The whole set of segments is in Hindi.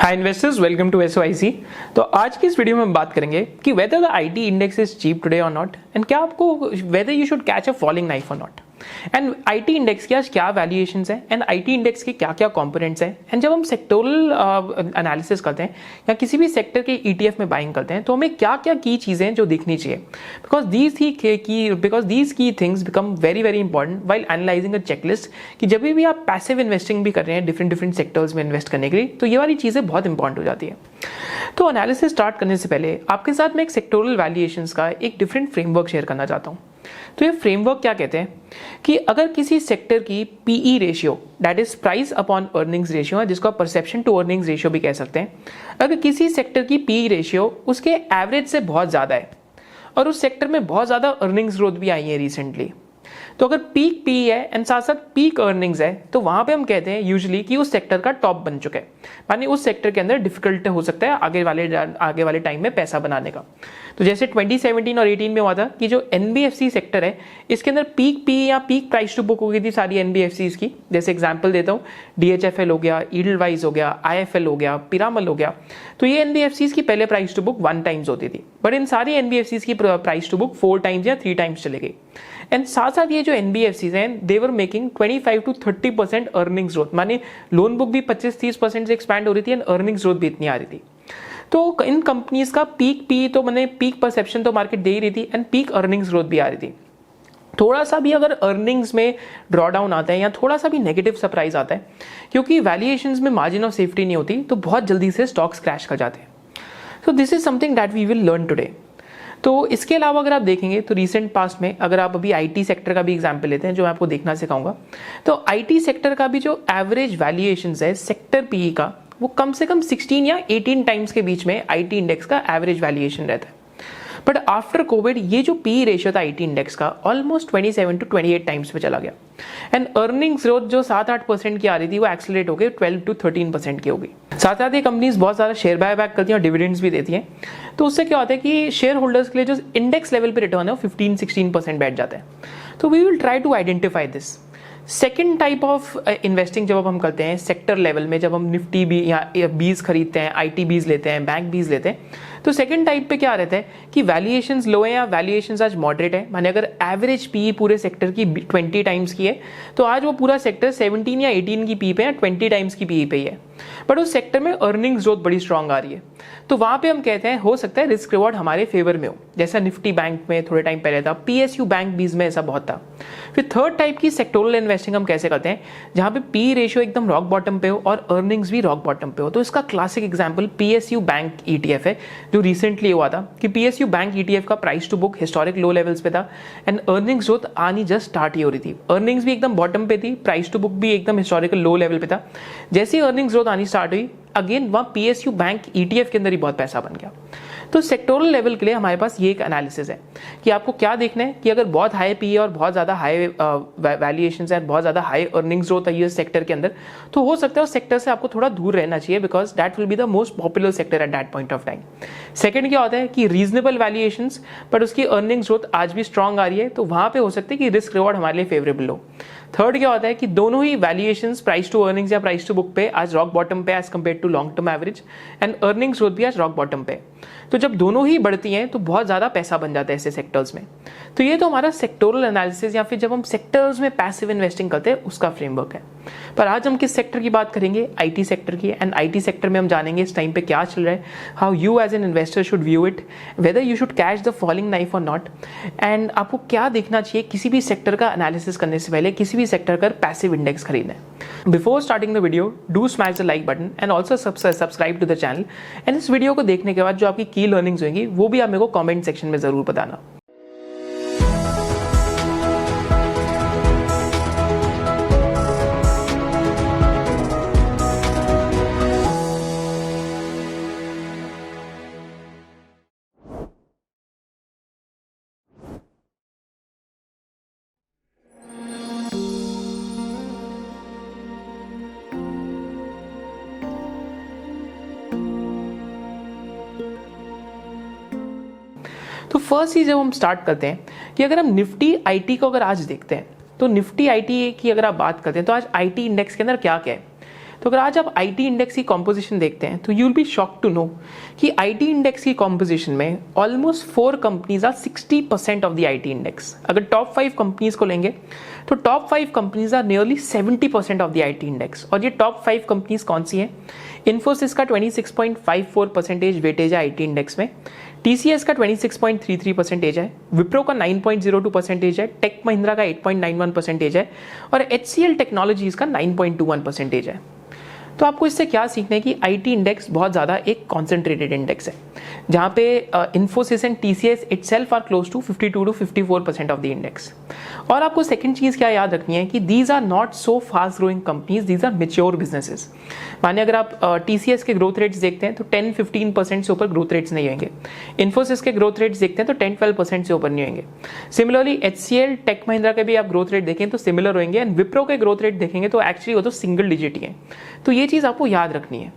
Hi investors, welcome to SOIC. तो आज की इस वीडियो में हम बात करेंगे कि whether the IT index is cheap today or not, and क्या आपको whether you should catch a falling knife or not, and IT index की आज क्या वैल्यूएशंस है, एंड आईटी इंडेक्स के क्या क्या कंपोनेंट्स हैं, एंड जब हम सेक्टोरल एनालिसिस करते हैं या किसी भी सेक्टर के ईटीएफ में बाइंग करते हैं तो हमें क्या क्या की चीज़ें जो देखनी चाहिए, बिकॉज दीज की things become very very important while analysing अ चेकलिस्ट। कि जब भी आप पैसिव इन्वेस्टिंग भी कर रहे हैं डिफरेंट सेक्टर्स में इन्वेस्ट करने के लिए, तो ये वाली चीज़ें बहुत इंपॉर्टेंट हो जाती है। तो एनालिसिस स्टार्ट करने से पहले आपके साथ मैं एक सेक्टोरल वैल्यूएशंस का एक डिफरेंट फ्रेमवर्क शेयर करना चाहता हूँ। तो ये फ्रेमवर्क क्या कहते हैं कि अगर किसी सेक्टर की PE ratio, that is price upon earnings ratio है, जिसको आप परसेप्शन टू अर्निंग्स रेशियो भी कह सकते हैं, अगर किसी सेक्टर की पीई रेशियो उसके एवरेज से बहुत ज़्यादा है और उस सेक्टर में बहुत ज़्यादा अर्निंग्स ग्रोथ भी आई है रिसेंटली, तो अगर पीक पी है एंड साथ साथ पीक अर्निंग्स है, तो वहां पे हम कहते हैं यूजुअली कि उस सेक्टर का टॉप बन चुका है, मानी उस सेक्टर के अंदर डिफिकल्ट हो सकता है आगे वाले टाइम में पैसा बनाने का। तो जैसे 2017 और 18 में हुआ था कि जो एनबीएफसी सेक्टर है, इसके अंदर पीक पी या पीक प्राइस टू बुक हो गई थी सारी एनबीएफसीज की। जैसे एग्जांपल देता हूँ, डीएचएफएल हो गया, ईडलवाइज हो गया, आईएफएल हो गया, पिरामल हो गया। तो ये एनबीएफसीज की पहले प्राइस टू बुक 1 टाइम्स होती थी, बट इन सारी एनबीएफसीज की प्राइस टू बुक 4 टाइम्स या 3 टाइम्स चले गई। एंड साथ साथ ये जो एनबीएफसीज हैं, they were making 25 to 30% earnings growth, माने लोन बुक भी 25-30% से एक्सपैंड हो रही थी एंड अर्निंग्स ग्रोथ भी इतनी आ रही थी। तो इन कंपनीज का पीक पी तो मैंने पीक परसेप्शन तो मार्केट दे ही रही थी एंड पीक अर्निंग्स ग्रोथ भी आ रही थी। थोड़ा सा भी अगर अर्निंग्स में ड्रॉ डाउन आता है या थोड़ा सा भी नेगेटिव सरप्राइज आता है, क्योंकि वैल्यूएशंस में मार्जिन ऑफ सेफ्टी नहीं होती, तो बहुत जल्दी से स्टॉक्स क्रैश कर जाते हैं। So this is something that we will learn today. तो इसके अलावा अगर आप देखेंगे तो रिसेंट पास्ट में, अगर आप अभी आईटी सेक्टर का भी एग्जांपल लेते हैं जो मैं आपको देखना सिखाऊंगा, तो आईटी सेक्टर का भी जो एवरेज वैल्यूएशंस है सेक्टर पीई का, वो कम से कम 16 या 18 टाइम्स के बीच में आईटी इंडेक्स का एवरेज वैल्यूएशन रहता है। बट आफ्टर कोविड ये जो पी रेशियो था आईटी इंडेक्स का ऑलमोस्ट 27 to 28 टाइम्स पे चला गया, एंड अर्निंग्स ग्रोथ जो 7-8% की आ रही थी वो एक्सेलरेट हो गई 12 to 13% की हो गई। साथ साथ ये कंपनीज बहुत सारा शेयर बाय बैक करती हैं और डिविडेंड्स भी देती हैं, तो उससे क्या होता है कि शेयर होल्डर्स के लिए जो इंडेक्स लेवल पे रिटर्न है वो 15-16% बैठ जाता है। तो we will try to identify this. Second type of investing जब हम करते हैं सेक्टर लेवल में, जब हम निफ्टी बी या बीज खरीदते हैं, आईटी बीज लेते हैं, बैंक बीज लेते हैं, तो सेकंड टाइप पे क्या रहता है कि वैल्यूएशंस लो है या वैल्यूएशंस आज मॉडरेट है, माने अगर एवरेज पी पूरे सेक्टर की 20 टाइम्स की है, तो आज वो पूरा सेक्टर 17 या 18 की पी पे या 20 टाइम्स की पी पे ही है, बट उस सेक्टर में अर्निंग्स ग्रोथ बड़ी स्ट्रांग आ रही है, तो वहां पे हम कहते हैं हो सकता है रिस्क रिवॉर्ड हमारे फेवर में हो, जैसा निफ्टी बैंक में थोड़े टाइम पहले था, पीएसयू बैंक बीज में ऐसा बहुत था। फिर थर्ड टाइप की सेक्टोरल इन्वेस्टिंग हम कैसे करते हैं, जहां पे पी रेशियो एकदम रॉक बॉटम पे हो और अर्निंग्स भी रॉक बॉटम पे हो। तो इसका classic example PSU bank ETF है, जो रिसेंटली हुआ था कि पीएसयू बैंक ईटीएफ का price to book historic low levels पे था एंड अर्निंग्स ग्रोथ आनी जस्ट स्टार्ट ही हो रही थी। अर्निंग्स भी एकदम बॉटम पे थी, प्राइस टू बुक भी एकदम हिस्टोरिकल लो लेवल पे था। जैसे ही अर्निंग्स ग्रोथ आनी स्टार्ट हुई, अगेन वहां पीएसयू बैंक ईटीएफ के अंदर ही बहुत पैसा बन गया। तो सेक्टोरल लेवल के लिए हमारे पास ये एक एनालिसिस है कि आपको क्या देखना है कि अगर बहुत हाई पी और बहुत ज्यादा हाई वैल्यूएशंस है, बहुत ज्यादा हाई अर्निंग्स ग्रोथ है ये सेक्टर के अंदर, तो हो सकता है उस सेक्टर से आपको थोड़ा दूर रहना चाहिए, because that will be the most popular sector at that point of time. Second क्या होता है कि रीजनेबल वैल्यूएशंस बट उसकी अर्निंग्स ग्रोथ आज भी स्ट्रांग आ रही है, तो वहां पे हो सकता है कि रिस्क रिवॉर्ड हमारे लिए फेवरेबल हो। थर्ड क्या होता है कि दोनों ही वैल्यूएशंस प्राइस टू अर्निंग्स या प्राइस टू बुक पे आज रॉक बॉटम पे as compare to long term average, and earnings growth भी आज रॉक बॉटम पे। तो जब दोनों ही बढ़ती हैं तो बहुत ज्यादा पैसा बन जाता है ऐसे सेक्टर्स में। तो ये तो हमारा सेक्टोरल एनालिसिस या फिर जब हम सेक्टर्स में पैसिव इन्वेस्टिंग करते हैं उसका फ्रेमवर्क है। पर आज हम किस सेक्टर की बात करेंगे, आईटी सेक्टर की, एंड आईटी सेक्टर में हम जानेंगे इस टाइम पे क्या चल रहा है, how you as an investor should view it, whether you should catch the falling knife or not, and आपको क्या देखना चाहिए किसी भी सेक्टर का एनालिसिस करने से पहले, किसी भी सेक्टर का पैसिव इंडेक्स खरीदना है। Before starting the video do smash the like button and also subscribe to the channel, and इस वीडियो को देखने के बाद जो आपकी की लर्निंग्स होंगी वो भी आप मेरे को कमेंट सेक्शन में जरूर बताना। तो फर्स्ट चीज जब हम स्टार्ट करते हैं कि अगर हम निफ्टी आईटी को अगर आज देखते हैं, तो निफ्टी आईटी की अगर आप बात करते हैं तो आज आईटी इंडेक्स के अंदर क्या क्या है, तो अगर आज आप आईटी इंडेक्स की कॉम्पोजिशन देखते हैं तो you will be shock to know कि आईटी इंडेक्स की कॉम्पोजिशन में almost 4 companies are 60% of the IT index. अगर टॉप 5 कंपनीज को लेंगे तो top 5 companies are nearly 70% of the IT index. और ये टॉप 5 कंपनीज कौन सी हैं? इन्फोसिस का 26.54% वेटेज है आईटी इंडेक्स में, टीसीएस का 26.33% है, विप्रो का 9.02% है, टेक महिंद्रा का 8.91% है और एचसीएल टेक्नोलॉजीज का 9.21% है। तो आपको इससे क्या सीखना है कि आईटी इंडेक्स बहुत ज़्यादा एक कॉन्सेंट्रेटेड इंडेक्स है, जहाँ पे Infosys and TCS itself are close to 52 to 54% of the index. और आपको सेकंड चीज़ क्या याद रखनी है कि these are not so fast growing companies, these are mature businesses. माने अगर आप टीसीएस के ग्रोथ रेट्स देखते हैं तो 10-15% से ऊपर ग्रोथ रेट्स नहीं होंगे। इन्फोसिस के ग्रोथ रेट्स देखते हैं तो 10-12% से ऊपर नहीं होंगे। सिमिलरली एचसीएल टेक महिंद्रा के भी आप ग्रोथ रेट देखें तो सिमिलर होंगे, एंड विप्रो के ग्रोथ रेट देखेंगे तो एक्चुअली वो तो सिंगल डिजिट ही है। तो ये चीज़ आपको याद रखनी है।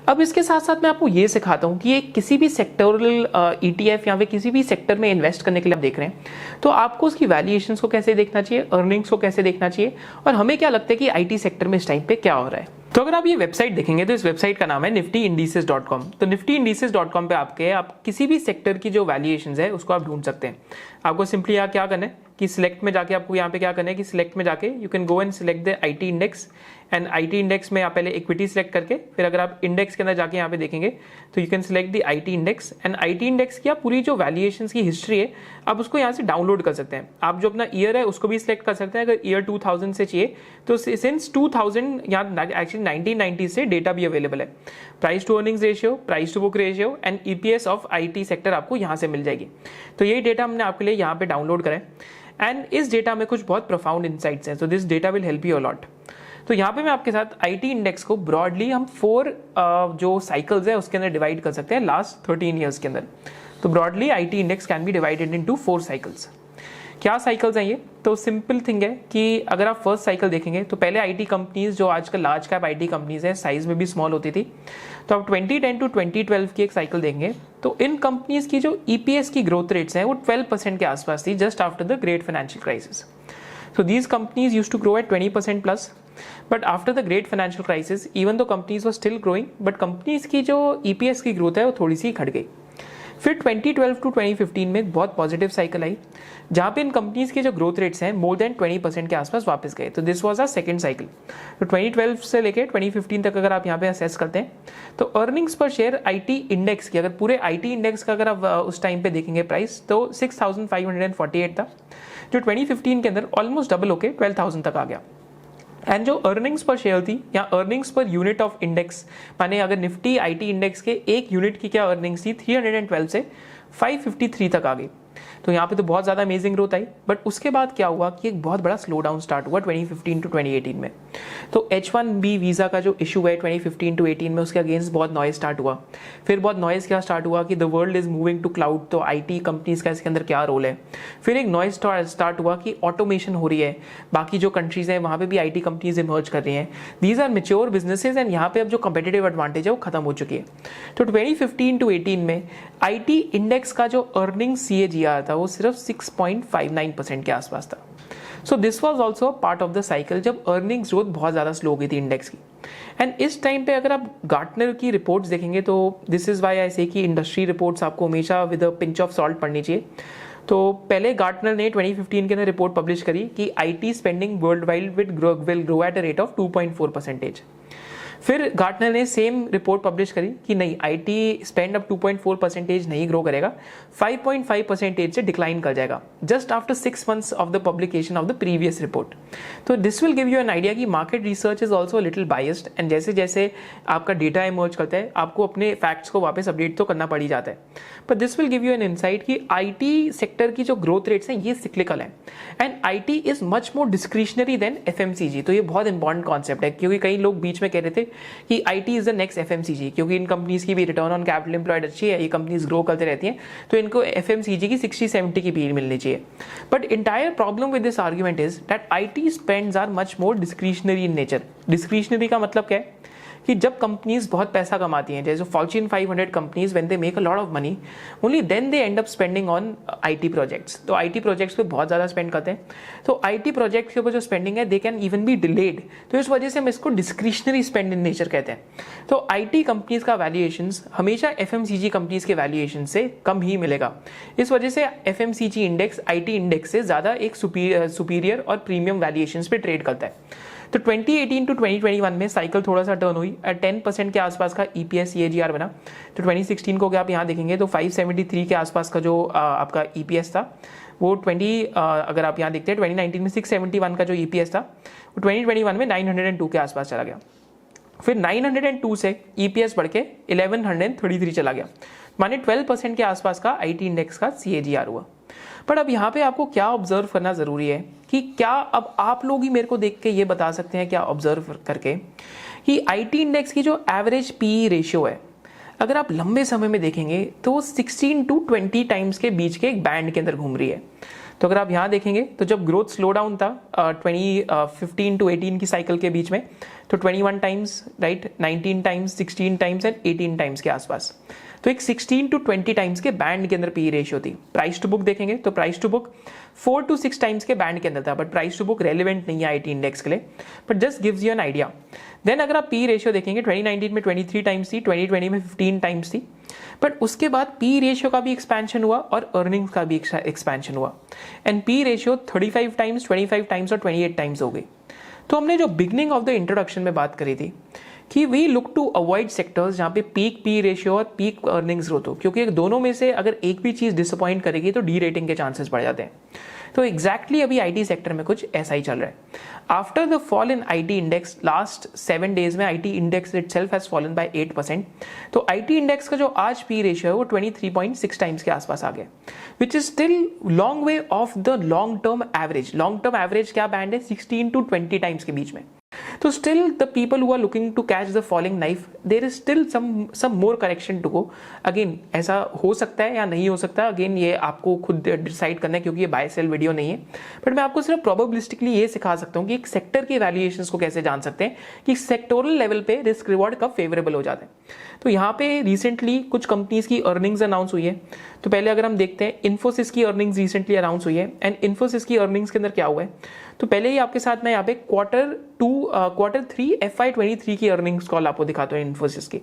अब इसके साथ साथ मैं आपको ये सिखाता हूँ कि ये किसी भी सेक्टोरल ईटीएफ या फिर किसी भी सेक्टर में इन्वेस्ट करने के लिए आप देख रहे हैं तो आपको उसकी वैल्यूएशंस को कैसे देखना चाहिए, अर्निंग्स को कैसे देखना चाहिए, और हमें क्या लगता है कि आईटी सेक्टर में इस टाइम पे क्या हो रहा है। तो अगर आप ये वेबसाइट देखेंगे तो इस वेबसाइट का नाम है niftyindices.com। तो niftyindices.com पे आप किसी भी सेक्टर की जो वैल्यूएशंस है उसको आप ढूंढ सकते हैं। आपको सिंपली यहाँ क्या करना है कि सिलेक्ट में जाके आपको यहाँ पे क्या करना है कि सिलेक्ट में जाके you can go and select the IT index, and IT index में आप पहले इक्विटी सिलेक्ट करके फिर अगर आप इंडेक्स के अंदर जाके यहाँ पे देखेंगे तो you can select the IT index, and IT index की आप पूरी जो वैल्यूएशंस की हिस्ट्री है आप उसको यहाँ से डाउनलोड कर सकते हैं। आप जो अपना ईयर है उसको भी सिलेक्ट कर सकते हैं। अगर ईयर 2000 से चाहिए तो सिंस 2000 यहाँ एक्चुअली 1990 से डेटा भी अवेलेबल है। Price to earnings ratio, price to book ratio and EPS of IT sector आपको यहाँ से मिल जाएगी। तो यही डेटा हमने आपके लिए यहाँ पे डाउनलोड करा है, एंड इस डेटा में कुछ बहुत प्रोफाउंड इनसाइट्स हैं। So this data will help you a lot. तो यहाँ पे मैं आपके साथ आईटी इंडेक्स को ब्रॉडली हम 4 जो साइकिल्स है उसके अंदर डिवाइड कर सकते हैं लास्ट 13 ईयर्स के अंदर। तो broadly IT index can be divided into 4 cycles. क्या साइकिल्स हैं ये? तो सिंपल थिंग है कि अगर आप फर्स्ट साइकिल देखेंगे तो पहले आईटी कंपनीज जो आजकल लार्ज कैप आईटी कंपनीज है साइज में भी स्मॉल होती थी, तो आप 2010 टू 2012 की एक साइकिल देंगे तो इन कंपनीज की जो ईपीएस की ग्रोथ रेट्स हैं वो 12% के आसपास थी just after the great financial crisis. So these companies used to grow at 20% plus, but after the great financial crisis, even though companies were still growing, but companies की जो EPS की ग्रोथ है वो थोड़ी सी घट गई। फिर 2012 टू 2015 में एक बहुत पॉजिटिव साइकिल आई जहाँ पे इन कंपनीज के जो ग्रोथ रेट्स हैं मोर देन 20% के आसपास वापस गए। तो this was a second cycle. तो 2012 से लेके 2015 तक अगर आप यहाँ पे असेस करते हैं तो अर्निंग्स पर शेयर आईटी इंडेक्स की, अगर पूरे आईटी इंडेक्स का अगर आप उस टाइम पे देखेंगे प्राइस तो 6548 था, जो 2015 के अंदर ऑलमोस्ट डबल होके 12,000 तक आ गया। एंड जो अर्निंग्स पर शेयर थी या earnings per unit of index, माने अगर निफ्टी आईटी इंडेक्स के एक यूनिट की क्या अर्निंग्स थी 312 से 553 तक आ गई। तो यहाँ पे तो बहुत ज़्यादा अमेजिंग ग्रोथ आई, बट उसके बाद क्या हुआ कि एक बहुत बड़ा स्लो डाउन स्टार्ट हुआ 2015 टू 2018 में। तो H1B वीज़ा का जो इशू है 2015 टू 18 में उसके अगेंस्ट बहुत नॉइज स्टार्ट हुआ। फिर बहुत नॉइज क्या स्टार्ट हुआ कि the world is moving to cloud, तो आईटी कंपनीज का इसके अंदर क्या रोल है। फिर एक नॉइज स्टार्ट हुआ कि ऑटोमेशन हो रही है, बाकी जो कंट्रीज हैं वहाँ पे भी आईटी कंपनीज इमर्ज कर रही हैं। These are mature businesses and यहाँ पे अब जो कंपेटिटिव एडवांटेज है वो खत्म हो चुकी है। तो 2015 टू 18 में आईटी इंडेक्स का जो अर्निंग CAGR था वो सिर्फ 6.59% के आसपास था। So this was also part of the cycle जब अर्निंग्स ग्रोथ बहुत ज़्यादा स्लो हो गई थी इंडेक्स की। एंड इस टाइम पे अगर आप गार्टनर की रिपोर्ट्स देखेंगे तो दिस इज़ वाई आई से कि इंडस्ट्री रिपोर्ट्स आपको हमेशा with a pinch of salt पढ़नी चाहिए। तो पहले गार्टनर ने 2015 के अंदर रिपोर्ट पब्लिश करी कि IT spending world wide will grow at a rate of 2.4%। फिर गार्टनर ने सेम रिपोर्ट पब्लिश करी कि नहीं, आईटी स्पेंड अब 2.4% नहीं ग्रो करेगा, 5.5% से डिक्लाइन कर जाएगा just after 6 months of the publication of the previous report. तो this will give you an idea कि market research is also little biased, and जैसे जैसे आपका डेटा इमर्ज करता है आपको अपने फैक्ट्स को वापस अपडेट तो करना पड़ ही जाता है। But this will give you an insight कि आईटी सेक्टर की जो ग्रोथ रेट्स हैं ये सिक्लिकल है, and IT is much more discretionary than FMCG. तो ये बहुत इंपॉर्टेंट कॉन्सेप्ट है, क्योंकि कई लोग बीच में कह रहे थे कि IT is the next FMCG, क्योंकि इन कंपनीज की भी रिटर्न ऑन कैपिटल एम्प्लॉयड अच्छी है, ये कंपनीज ग्रो करते रहती हैं, तो इनको एफएमसीजी की 60-70 की पीरियड मिलनी चाहिए। But entire problem with this argument is that IT spends are much more discretionary in nature. Discretionary का मतलब क्या है कि जब कंपनीज बहुत पैसा कमाती हैं, जैसे Fortune 500 companies when they make a lot of money only then they end up spending on IT projects. तो आईटी प्रोजेक्ट्स पे बहुत ज़्यादा स्पेंड करते हैं। तो आईटी प्रोजेक्ट्स के ऊपर जो स्पेंडिंग है they can even be delayed, तो इस वजह से हम इसको डिस्क्रिशनरी स्पेंड इन नेचर कहते हैं। तो आईटी कंपनीज का वैल्यूएशंस हमेशा एफएमसीजी कंपनीज के वैल्यूएशन से कम ही मिलेगा। इस वजह से एफएमसीजी इंडेक्स आईटी इंडेक्स से ज़्यादा एक सुपीरियर और प्रीमियम वैल्यूएशंस पे ट्रेड करता है। तो 2018 टू 2021 में साइकिल थोड़ा सा टर्न हुई, 10% के आसपास का EPS CAGR बना। तो 2016 को अगर आप यहाँ देखेंगे तो 573 के आसपास का जो आपका EPS था वो अगर आप यहाँ देखते हैं 2019 में 671 का जो EPS था वो 2021 में 902 के आसपास चला गया। फिर 902 से EPS बढ़ के 1133 चला गया, माने 12% के आसपास का IT इंडेक्स का CAGR हुआ। पर अब यहाँ पे आपको क्या ऑब्जर्व करना ज़रूरी है कि क्या अब आप लोग ही मेरे को देख के ये बता सकते हैं क्या ऑब्जर्व करके कि आईटी इंडेक्स की जो एवरेज PE रेशियो है, अगर आप लंबे समय में देखेंगे तो 16 टू 20 टाइम्स के बीच के एक बैंड के अंदर घूम रही है। तो अगर आप यहाँ देखेंगे तो जब ग्रोथ स्लो डाउन था 2015 टू 18 की साइकिल के बीच में, तो 21 times, right, 19 times, 16 times and 18 times के आसपास। तो एक 16 टू 20 टाइम्स के बैंड के अंदर PE रेशियो थी। प्राइस टू बुक देखेंगे तो price to book 4 to 6 times के बैंड के अंदर था, but price to book relevant नहीं है आईटी इंडेक्स के लिए, but just gives you an idea. Then अगर आप PE रेशियो देखेंगे 2019 में 23 टाइम्स थी, 2020 में 15 टाइम्स थी, बट उसके बाद PE रेशियो का भी एक्सपेंशन हुआ और अर्निंग्स का भी एक्सपेंशन हुआ and PE ratio 35 times, 25 times और 28 टाइम्स हो गई। तो हमने जो बिगनिंग ऑफ द इंट्रोडक्शन में बात करी थी कि we look to avoid sectors जहाँ पे पीक PE रेशियो और पीक अर्निंग्स ग्रोथ हो, क्योंकि दोनों में से अगर एक भी चीज़ डिसअपॉइंट करेगी तो डी रेटिंग के चांसेस बढ़ जाते हैं। तो एग्जैक्टली अभी आईटी सेक्टर में कुछ ऐसा ही चल रहा है। After the fall in IT index last 7 days में IT index itself has fallen by 8%। तो आईटी इंडेक्स का जो आज PE रेशियो है वो 23.6 टाइम्स के आसपास आ गया, which is still long way of the long term average. Long term average क्या बैंड है? 16 टू 20 टाइम्स के बीच में। तो still the people who are looking to catch the falling knife, there is still some more correction to go. Again ऐसा हो सकता है या नहीं हो सकता, अगेन ये आपको खुद डिसाइड करना है, क्योंकि ये बाय सेल वीडियो नहीं है। बट मैं आपको सिर्फ प्रोबेबिलिस्टिकली ये सिखा सकता हूँ कि एक सेक्टर के वैल्यूएशंस को कैसे जान सकते हैं कि सेक्टोरल लेवल पे रिस्क रिवॉर्ड कब फेवरेबल हो जाते हैं। तो यहाँ पे रिसेंटली कुछ कंपनीज की अर्निंग्स अनाउंस हुई है। तो पहले अगर हम देखते हैं इन्फोसिस की अर्निंग्स रिसेंटली अनाउंस हुई है एंड इन्फोसिस की अर्निंग्स के अंदर क्या हुआ है। तो पहले ही आपके साथ मैं यहाँ पे क्वार्टर 3 FY23 की अर्निंग्स कॉल आपको दिखाता हूँ इन्फोसिस की।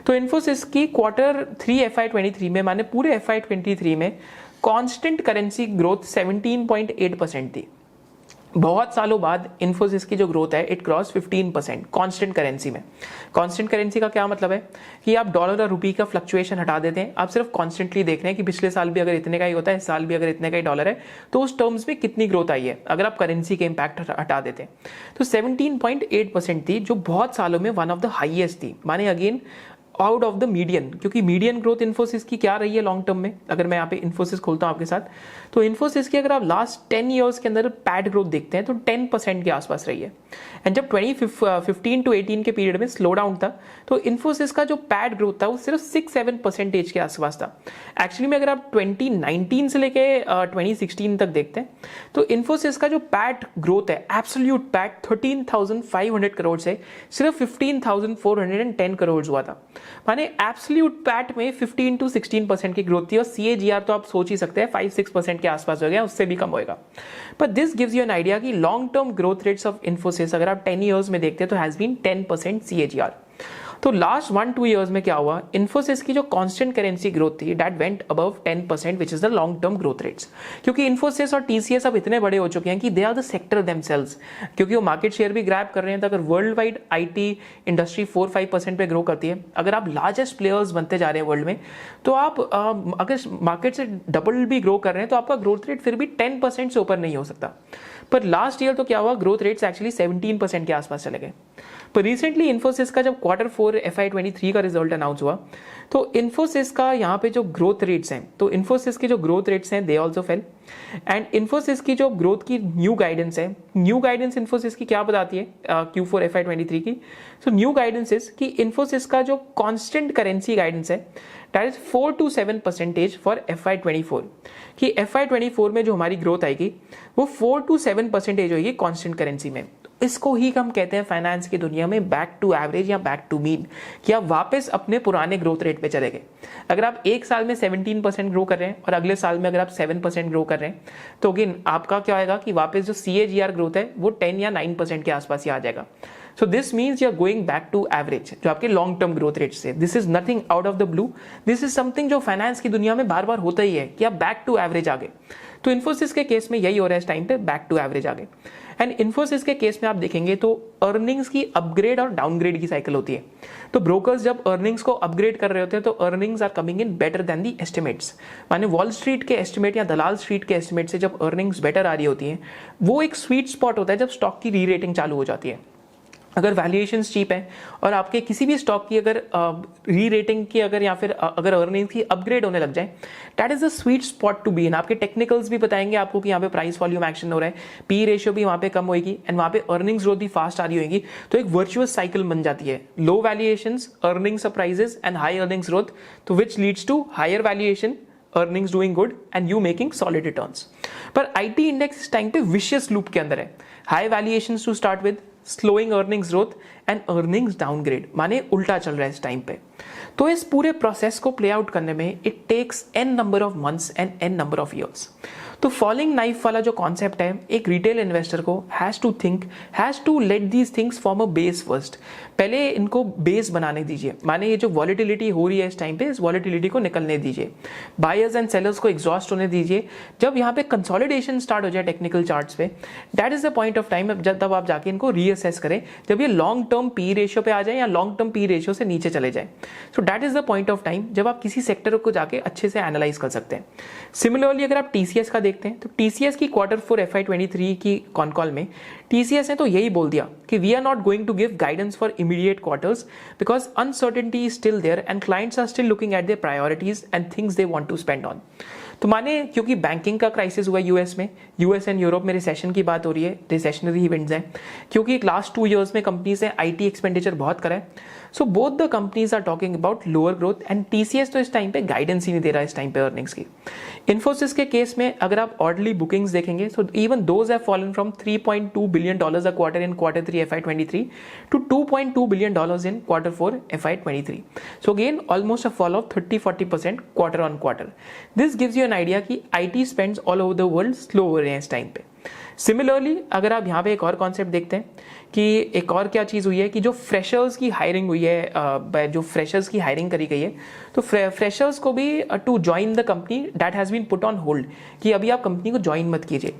तो इन्फोसिस की क्वार्टर 3 FY23 में, माने पूरे FY23 में कांस्टेंट करेंसी ग्रोथ 17.8% थी। बहुत सालों बाद इन्फोसिस की जो ग्रोथ है इट क्रॉस 15% कांस्टेंट करेंसी में। कांस्टेंट करेंसी का क्या मतलब है कि आप डॉलर और रुपी का फ्लक्चुएशन हटा देते हैं, आप सिर्फ कॉन्स्टेंटली देख रहे हैं कि पिछले साल भी अगर इतने का ही होता है, इस साल भी अगर इतने का ही डॉलर है, तो उस टर्म्स में कितनी ग्रोथ आई है अगर आप करेंसी के इम्पैक्ट हटा देते हैं। तो 17.8% थी, जो बहुत सालों में वन ऑफ द हाईएस्ट थी, माने again out of the median. क्योंकि मीडियन ग्रोथ इन्फोसिस की क्या रही है लॉन्ग टर्म में, अगर मैं यहाँ पे इन्फोसिस खोलता हूँ आपके साथ, तो इन्फोसिस की अगर आप लास्ट 10 ईयर्स के अंदर पैड ग्रोथ देखते हैं तो 10% के आसपास रही है। एंड जब 2015 टू 18 के पीरियड में स्लो डाउन था तो इन्फोसिस का जो पैड ग्रोथ था वो सिर्फ 6-7% के आसपास था। एक्चुअली में अगर आप 2019 से लेके 2016 तक देखते हैं तो इन्फोसिस का जो पैड ग्रोथ है, एब्सोल्यूट पैड 13,500 करोड़ से सिर्फ 15,410 करोड़ हुआ था। माने एब्सोल्यूट पैट में 15 टू 16% की ग्रोथ थी और CAGR तो आप सोच ही सकते हैं 5-6% के आसपास हो गया, उससे भी कम होएगा। But this gives you an idea कि long term growth rates of Infosys अगर आप 10 ईयर्स में देखते हैं तो हैज बीन 10% CAGR। तो लास्ट 1-2 ईयर्स में क्या हुआ, इन्फोसिस की जो कांस्टेंट करेंसी ग्रोथ थी that went above 10% which is the long term growth rates. क्योंकि इन्फोसिस और TCS अब इतने बड़े हो चुके हैं कि they are the sector themselves, क्योंकि वो मार्केट शेयर भी ग्रैब कर रहे हैं। तो अगर वर्ल्ड वाइड IT इंडस्ट्री 4-5% पे ग्रो करती है, अगर आप लार्जेस्ट प्लेयर्स बनते जा रहे हैं वर्ल्ड में, तो आप अगर मार्केट से डबल भी ग्रो कर रहे हैं तो आपका ग्रोथ रेट फिर भी 10% से ऊपर नहीं हो सकता। पर लास्ट ईयर तो क्या हुआ, ग्रोथ रेट्स एक्चुअली 17% के आसपास चले गए। पर रिसेंटली इन्फोसिस का जब क्वार्टर 4 FY23 का रिजल्ट अनाउंस हुआ तो इन्फोसिस का यहाँ पे जो ग्रोथ रेट्स हैं, तो इन्फोसिस की जो ग्रोथ रेट्स हैं they also fail. And Infosys की जो ग्रोथ की न्यू गाइडेंस है, न्यू गाइडेंस इन्फोसिस की क्या बताती है Q4 FY23 की। सो न्यू गाइडेंस इज कि इन्फोसिस का जो कांस्टेंट करेंसी गाइडेंस है that is 4 to 7% for FY24, कि FY24 में जो हमारी ग्रोथ आएगी वो 4 to 7% होगी कांस्टेंट करेंसी में। इसको ही हम कहते हैं फाइनेंस की दुनिया में बैक टू एवरेज या बैक टू मीन, कि आप वापस अपने पुराने ग्रोथ रेट पे चले गए। अगर आप एक साल में 17% ग्रो कर रहे हैं और अगले साल में अगर आप 7% ग्रो कर रहे हैं, तो अगेन आपका क्या आएगा कि वापस जो CAGR ग्रोथ है वो 10 या 9% के आसपास ही आ जाएगा। So this means you are going back to average, जो आपके लॉन्ग टर्म ग्रोथ रेट से। This is nothing out of the blue, this is something जो फाइनेंस की दुनिया में बार बार होता ही है कि आप बैक टू एवरेज आ गए। तो इन्फोसिस के केस में यही हो रहा है इस टाइम पे, बैक टू एवरेज आ गए। एंड इन्फोसिस के केस में आप देखेंगे तो अर्निंग्स की अपग्रेड और डाउनग्रेड की साइकिल होती है। तो ब्रोकर्स जब अर्निंग्स को अपग्रेड कर रहे होते हैं तो earnings are coming in better than the estimates, माने वॉल स्ट्रीट के एस्टिमेट या दलाल स्ट्रीट के एस्टिमेट से जब अर्निंग्स बेटर आ रही होती है, वो एक स्वीट स्पॉट होता है जब स्टॉक की री रेटिंग चालू हो जाती है। अगर वैल्यूएशंस चीप है और आपके किसी भी स्टॉक की अगर री रेटिंग की अगर या फिर अगर अर्निंग्स की अपग्रेड होने लग जाए, that is a sweet spot to be in. आपके टेक्निकल्स भी बताएंगे आपको कि यहाँ पे प्राइस वॉल्यूम एक्शन हो रहा है, पी रेशियो भी वहाँ पे कम होगी एंड वहाँ पे अर्निंग्स ग्रोथ भी फास्ट आ रही होगी। तो एक वर्चुअस साइकिल बन जाती है, low valuations, earning surprises and high earnings growth, तो which leads to higher valuation, earnings doing good and you making solid returns. पर आईटी इंडेक्स इस टाइम पे विशियस लूप के अंदर है, high valuations to start with, slowing earnings growth and earnings downgrade, माने उल्टा चल रहा है इस टाइम पे। तो इस पूरे प्रोसेस को प्ले आउट करने में it takes n number of months and n number of years. तो फॉलिंग नाइफ वाला जो कॉन्सेप्ट है, एक रिटेल इन्वेस्टर को has to let these things form a base first. पहले इनको बेस बनाने दीजिए, माने ये जो वॉलिटिलिटी हो रही है इस टाइम पे, इस वॉलिटिलिटी को निकलने दीजिए, बायर्स एंड सेलर्स को एग्जॉस्ट होने दीजिए। जब यहाँ पे कंसोलिडेशन स्टार्ट हो जाए टेक्निकल चार्ट्स पे, that is the point of time तब आप जाके इनको रीअसेस करें, जब ये लॉन्ग टर्म पी रेशियो पे आ जाए या लॉन्ग टर्म पी रेशियो से नीचे चले जाए। So that is the point of time जब आप किसी सेक्टर को जाके अच्छे से एनालाइज कर सकते हैं। सिमिलरली अगर आप टीसीएस का देखते हैं तो टीसीएस की Q4 FY23 की कॉन कॉल में टीसीएस ने तो यही बोल दिया कि we are not going to give guidance for immediate quarters because uncertainty is still there and clients are still looking at their priorities and things they want to spend on. तो माने क्योंकि बैंकिंग का क्राइसिस हुआ यूएस में, यूएस एंड यूरोप में रिसेशन की बात हो रही है, रिसेशनरी इवेंट्स हैं, क्योंकि लास्ट 2 years में कंपनीज ने आईटी एक्सपेंडिचर बहुत करा है। So both the companies are talking about lower growth and TCS तो इस टाइम पे गाइडेंस ही नहीं दे रहा है इस टाइम पे अर्निंग्स की। इन्फोसिस के केस में अगर आप ऑर्डरली बुकिंग्स देखेंगे so even those have fallen from $3.2 billion a quarter in Q3 FY23 to $2.2 billion in Q4 FY23. So again almost a fall of 30-40% quarter on quarter. This gives you an idea कि IT spends all over the world slow हो रहे हैं इस टाइम पे। सिमिलरली अगर आप यहाँ पे एक और कॉन्सेप्ट देखते हैं कि एक और क्या चीज़ हुई है कि जो फ्रेशर्स की हायरिंग हुई है, जो फ्रेशर्स की हायरिंग करी गई है, तो फ्रेशर्स को भी to join the company that has been put on hold, कि अभी आप कंपनी को ज्वाइन मत कीजिए।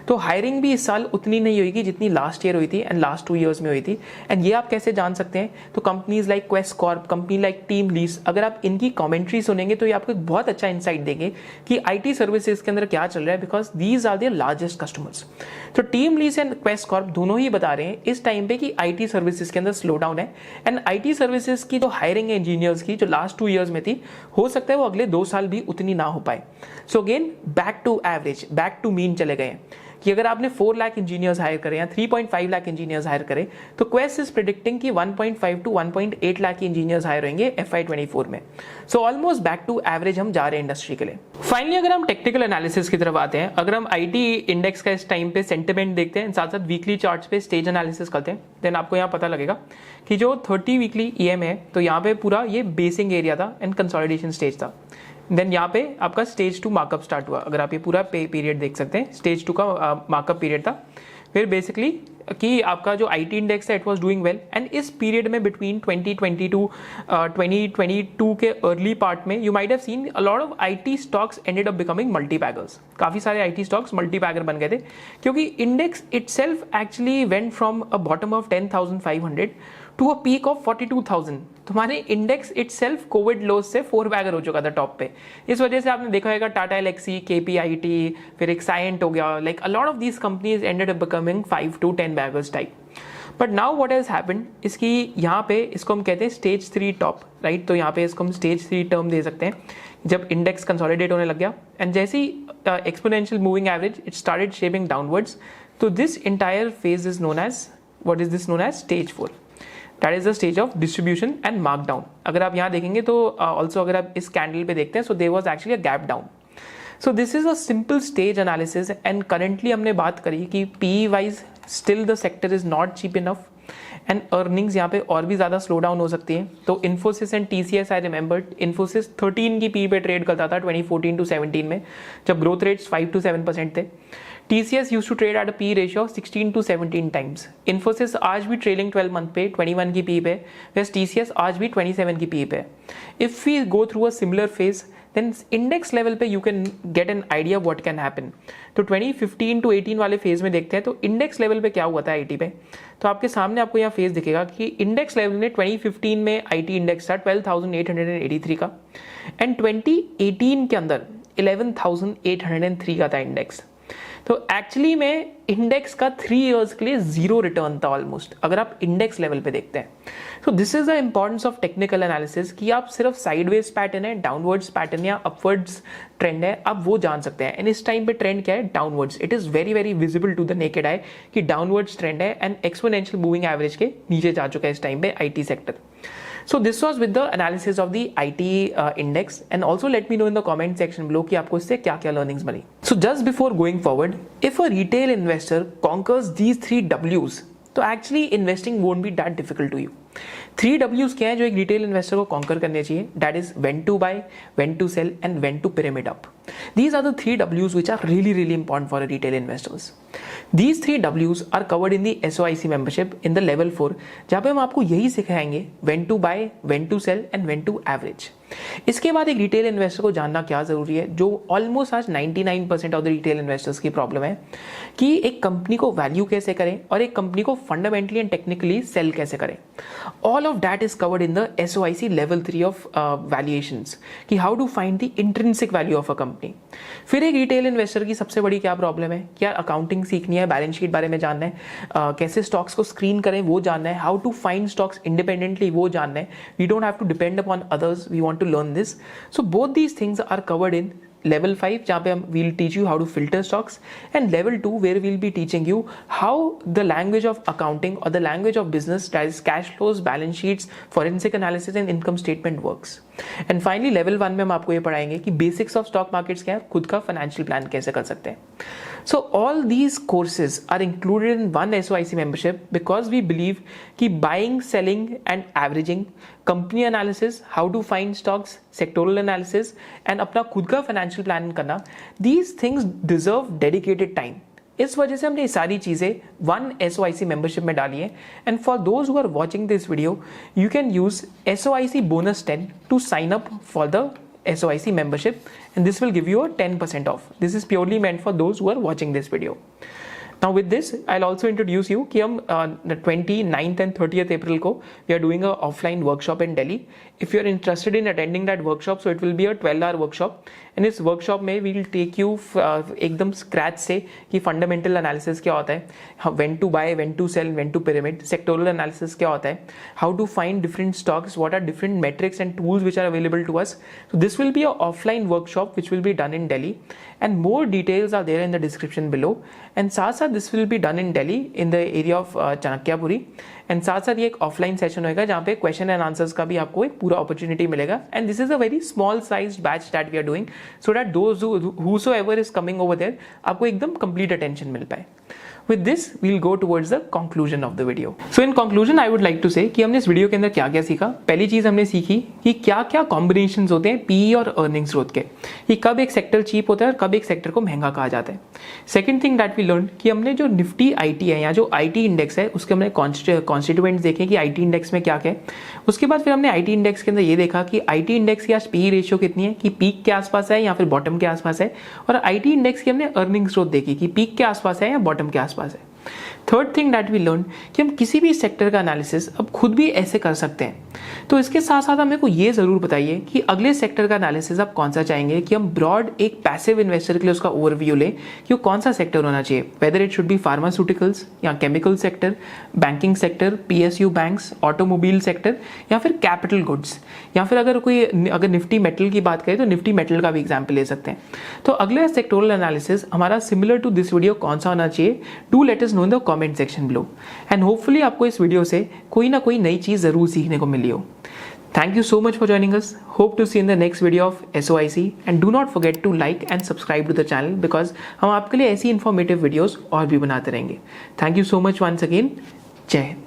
तो हायरिंग भी इस साल उतनी नहीं होगी जितनी लास्ट ईयर हुई थी एंड लास्ट 2 years में हुई थी। एंड ये आप कैसे जान सकते हैं, तो companies like quest Corp, company like team lease, अगर आप इनकी कॉमेंट्री सुनेंगे तो ये आपको एक बहुत अच्छा इंसाइट देंगे कि IT सर्विसेज के अंदर क्या चल रहा है, because these are their largest customers. तो TeamLease and Quess Corp दोनों ही बता रहे हैं इस टाइम पे कि IT सर्विसेज के अंदर स्लो डाउन है एंड IT सर्विसेज की जो हायरिंग है इंजीनियर्स की जो लास्ट 2 years में थी, हो सकता है वो अगले 2 साल भी उतनी ना हो पाए। So again back to average, back to mean चले गए हैं कि अगर आपने 4 लाख इंजीनियर्स हायर करें या 3.5 लाख इंजीनियर्स हायर करें, तो क्वेस्ट इज प्रेडिक्टिंग कि 1.5 to 1.8 लाख इंजीनियर्स हायर होंगे FY24 में। So almost back to average हम जा रहे हैं इंडस्ट्री के लिए। फाइनली अगर हम टेक्निकल एनालिसिस की तरफ आते हैं, अगर हम IT इंडेक्स का इस टाइम पे सेंटिमेंट देखते हैं, साथ साथ वीकली चार्ट्स पे स्टेज एनालिसिस करते हैं, देन आपको यहाँ पता लगेगा कि जो 30 वीकली EM है, तो यहाँ पे पूरा ये बेसिंग एरिया था एंड कंसोलिडेशन स्टेज था। देन यहाँ पे आपका स्टेज 2 मार्कअप स्टार्ट हुआ। अगर आप ये पूरा पीरियड देख सकते हैं, स्टेज 2 का मार्कअप पीरियड था। फिर बेसिकली कि आपका जो IT इंडेक्स है it was doing well and इस पीरियड में बिटवीन 2022 के अर्ली पार्ट में you might have seen a lot of IT stocks ended up becoming multibaggers. काफ़ी सारे IT स्टॉक्स मल्टीबैगर बन गए थे क्योंकि index itself actually went from a bottom of 10,500 to a peak of 42,000। तुम्हारे इंडेक्स इटसेल्फ कोविड लोस से 4 बैगर हो चुका था टॉप पे। इस वजह से आपने देखा होगा टाटा एलेक्सी, KPIT, फिर एक साइंट हो गया, like a lot of these companies ended up becoming 5 to 10 beggars type. But now what has happened, इसकी यहाँ पे इसको हम कहते हैं स्टेज 3 टॉप, राइट। तो यहाँ पे इसको हम स्टेज 3 टर्म दे सकते हैं जब इंडेक्स कंसोलिडेट होने लग गया एंड जैसी exponential moving average it started shaping downwards. तो this entire phase is known as, what is this known as, stage 4। That is the stage of distribution and markdown. अगर आप यहाँ देखेंगे तो ऑल्सो अगर आप इस कैंडल पे देखते हैं, so there was actually a gap down. So this is a simple stage analysis and currently हमने बात करी कि PE wise still the sector is not cheap enough and earnings यहाँ पे और भी ज़्यादा स्लो डाउन हो सकती है। तो Infosys and TCS I remember, Infosys 13 की पी पे ट्रेड करता था 2014 to 17 में, जब ग्रोथ रेट्स 5 to 7% थे। TCS use to trade at a P ratio of 16 to 17 times. Infosys आज भी ट्रेलिंग 12 मंथ पे 21 की पी पे, वैसे TCS आज भी 27 की पी पे। If we go through a similar phase, then index level पे you can get an idea what can happen। तो 2015 to 18 वाले फेज में देखते हैं तो इंडेक्स लेवल पे क्या हुआ था आईटी पे। तो आपके सामने आपको यहाँ फेज दिखेगा कि इंडेक्स लेवल में 2015 में आईटी इंडेक्स था 12,883 का एंड 2018 के अंदर 11,803 का था इंडेक्स। तो एक्चुअली में इंडेक्स का 3 इयर्स के लिए जीरो रिटर्न था ऑलमोस्ट, अगर आप इंडेक्स लेवल पे देखते हैं। तो this is the importance of technical analysis कि आप सिर्फ साइडवेज पैटर्न है, डाउनवर्ड्स पैटर्न या अपवर्ड्स ट्रेंड है, आप वो जान सकते हैं। एंड इस टाइम पे ट्रेंड क्या है, downwards. It is very very visible to the naked eye कि डाउनवर्ड्स ट्रेंड है एंड एक्सपोनेंशियल मूविंग एवरेज के नीचे जा चुका है इस टाइम पे IT sector. So this was with the analysis of the IT index, and also let me know in the comment section below कि आपको इससे क्या क्या learnings milli. So just before going forward, if a retail investor conquers these 3 W's, तो actually investing won't be that difficult to you। 3 W's क्या है जो एक रिटेल इन्वेस्टर को कॉन्कर करने चाहिए? That is when to buy, when to sell and when to pyramid up. These are the 3 W's which are really really important for a retail investors। These 3 W's are covered in the SOIC membership in the level 4, जहाँ पे हम आपको यही सिखाएंगे when to buy, when to sell and when to average। इसके बाद एक रिटेल इन्वेस्टर को जानना क्या जरूरी है, जो ऑलमोस्ट आज 99% ऑफ द रिटेल इन्वेस्टर्स की प्रॉब्लम है, कि एक कंपनी को वैल्यू कैसे करें और एक कंपनी को फंडामेंटली एंड टेक्निकली सेल कैसे करें। All of that is covered in the SOIC level 3 of valuations, कि how to find the intrinsic value of a company. फिर एक रिटेल इन्वेस्टर की सबसे बड़ी क्या प्रॉब्लम है, क्या अकाउंटिंग सीखनी है, बैलेंस शीट बारे में जानना है, कैसे स्टॉक्स को स्क्रीन करें वो जानना है, how to find stocks independently वो जानना है। We don't have to depend upon others, we want to learn this। So both these things are covered in level 5, जहाँ पे हम we'll teach you how to filter stocks, and level 2 where we'll be teaching you how the language of accounting or the language of business, that is cash flows, balance sheets, forensic analysis and income statement works। And finally level 1 में हम आपको ये पढ़ाएंगे कि basics of stock markets क्या है, खुद का financial plan कैसे कर सकते हैं। So all these courses are included in one SOIC membership because we believe कि buying, selling and averaging, company analysis, how to find stocks, sectoral analysis and अपना खुद का financial plan करना, these things deserve dedicated time। इस वजह से हमने ये सारी चीजें वन SOIC मेंबरशिप में डाली है। And for those who are watching this video, you can use SOIC bonus 10 to sign up for the SOIC membership, and this will give you a 10% off। This is purely meant for those who are watching this video। Now with this, I'll also introduce you कि हम 29th and 30th April को we are doing a offline workshop in Delhi। If you are interested in attending that workshop, so it will be a 12-hour workshop। and इस workshop में we will take you एकदम scratch से कि fundamental analysis क्या होता है, when to buy, when to sell, when to pyramid, sectoral analysis क्या होता है, how to find different stocks, what are different metrics and tools which are available to us। So this will be a offline workshop which will be done in Delhi, and more details are there in the description below। and साथ साथ this will be done in Delhi in the area of Chanakyapuri. And साथ साथ ये एक ऑफलाइन सेशन होगा जहाँ पे क्वेश्चन एंड आंसर्स का भी आपको एक पूरा अपॉर्चुनिटी मिलेगा। And this is a very small size batch that we are doing, so that those whosoever is coming over there आपको एकदम कंप्लीट अटेंशन मिल पाए। With this, we'll go towards the conclusion of the video। So in conclusion, I would like to say कि हमने इस वीडियो के अंदर क्या क्या सीखा। पहली चीज हमने सीखी कि क्या क्या कॉम्बिनेशंस होते हैं PE और अर्निंग्स ग्रोथ के, कि कब एक सेक्टर चीप होता है और कब एक सेक्टर को महंगा कहा जाता है। Second thing that we learn कि हमने जो निफ्टी IT है या जो IT इंडेक्स है उसके हमने कॉन्स्टिट्यूएंट्स देखे कि IT इंडेक्स में क्या क्या है। उसके बाद फिर हमने IT इंडेक्स के अंदर ये देखा कि IT इंडेक्स की आज PE रेशियो कितनी है, कि पीक के आसपास है या फिर बॉटम के आसपास है। और IT इंडेक्स की हमने अर्निंग्स ग्रोथ देखी कि पीक के आसपास है या बॉटम के आसपास है। Third thing that we learn कि हम किसी भी सेक्टर का एनालिसिस अब खुद भी ऐसे कर सकते हैं। तो इसके साथ साथ हमें को ये जरूर बताइए कि अगले सेक्टर का एनालिसिस आप कौन सा चाहेंगे, कि हम ब्रॉड एक पैसिव इन्वेस्टर के लिए उसका ओवरव्यू लें कि वो कौन सा सेक्टर होना चाहिए, whether it should be pharmaceuticals या chemical sector, banking sector, PSU banks, automobile sector या फिर कैपिटल गुड्स, या फिर अगर निफ्टी मेटल की बात करें तो निफ्टी मेटल का भी एग्जाम्पल ले सकते हैं। तो अगले सेक्टोरल एनालिसिस हमारा सिमिलर टू दिस वीडियो कौन सा होना चाहिए, do let us know in the comment section below. And hopefully आपको इस वीडियो से कोई ना कोई नई चीज जरूर सीखने को मिली हो। Thank you so much for joining us. Hope to see you in the next video of SOIC and do not forget to like and subscribe to the channel because हम आपके लिए ऐसी informative videos और भी बनाते रहेंगे. Thank you so much once again. जय हिंद.